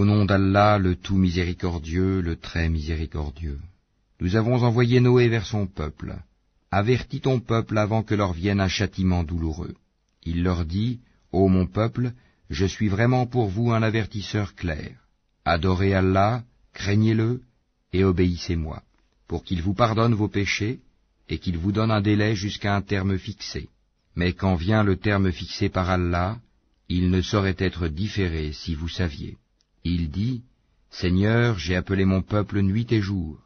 Au nom d'Allah, le tout miséricordieux, le très miséricordieux. Nous avons envoyé Noé vers son peuple. Avertis ton peuple avant que leur vienne un châtiment douloureux. Il leur dit, ô mon peuple, je suis vraiment pour vous un avertisseur clair. Adorez Allah, craignez-le, et obéissez-moi, pour qu'il vous pardonne vos péchés, et qu'il vous donne un délai jusqu'à un terme fixé. Mais quand vient le terme fixé par Allah, il ne saurait être différé si vous saviez. Il dit, Seigneur, j'ai appelé mon peuple nuit et jour,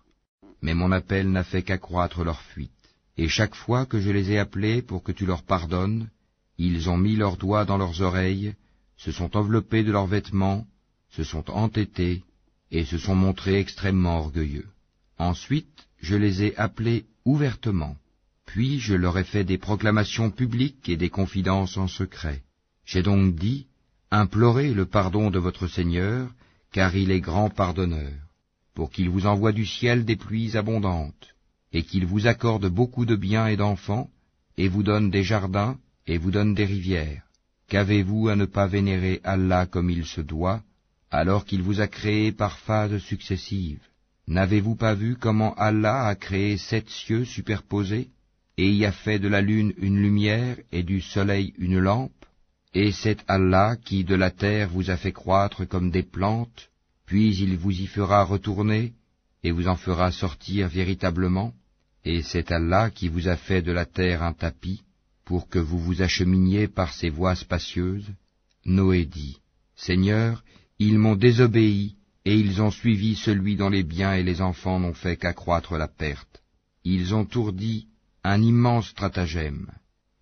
mais mon appel n'a fait qu'accroître leur fuite. Et chaque fois que je les ai appelés pour que tu leur pardonnes, ils ont mis leurs doigts dans leurs oreilles, se sont enveloppés de leurs vêtements, se sont entêtés, et se sont montrés extrêmement orgueilleux. Ensuite, je les ai appelés ouvertement, puis je leur ai fait des proclamations publiques et des confidences en secret. J'ai donc dit, implorez le pardon de votre Seigneur, car il est grand pardonneur, pour qu'il vous envoie du ciel des pluies abondantes, et qu'il vous accorde beaucoup de biens et d'enfants, et vous donne des jardins, et vous donne des rivières. Qu'avez-vous à ne pas vénérer Allah comme il se doit, alors qu'il vous a créé par phases successives? N'avez-vous pas vu comment Allah a créé 7 cieux superposés, et y a fait de la lune une lumière, et du soleil une lampe? Et c'est Allah qui de la terre vous a fait croître comme des plantes, puis il vous y fera retourner, et vous en fera sortir véritablement, et c'est Allah qui vous a fait de la terre un tapis, pour que vous vous acheminiez par ces voies spacieuses. Noé dit, Seigneur, ils m'ont désobéi, et ils ont suivi celui dont les biens et les enfants n'ont fait qu'accroître la perte. Ils ont ourdi un immense stratagème,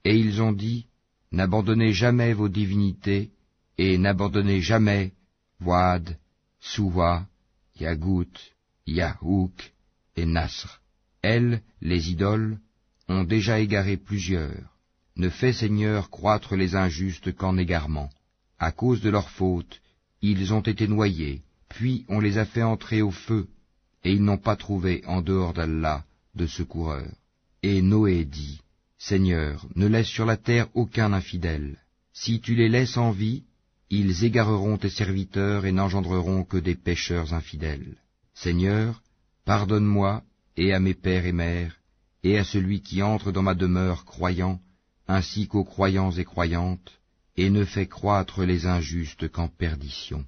et ils ont dit, n'abandonnez jamais vos divinités, et n'abandonnez jamais Wad, Suwa, Yagout, Yahouk et Nasr. Elles, les idoles, ont déjà égaré plusieurs. Ne fais, Seigneur, croître les injustes qu'en égarement. À cause de leur faute, ils ont été noyés, puis on les a fait entrer au feu, et ils n'ont pas trouvé en dehors d'Allah de secoureur. Et Noé dit, Seigneur, ne laisse sur la terre aucun infidèle. Si tu les laisses en vie, ils égareront tes serviteurs et n'engendreront que des pécheurs infidèles. Seigneur, pardonne-moi, et à mes pères et mères, et à celui qui entre dans ma demeure croyant, ainsi qu'aux croyants et croyantes, et ne fais croître les injustes qu'en perdition.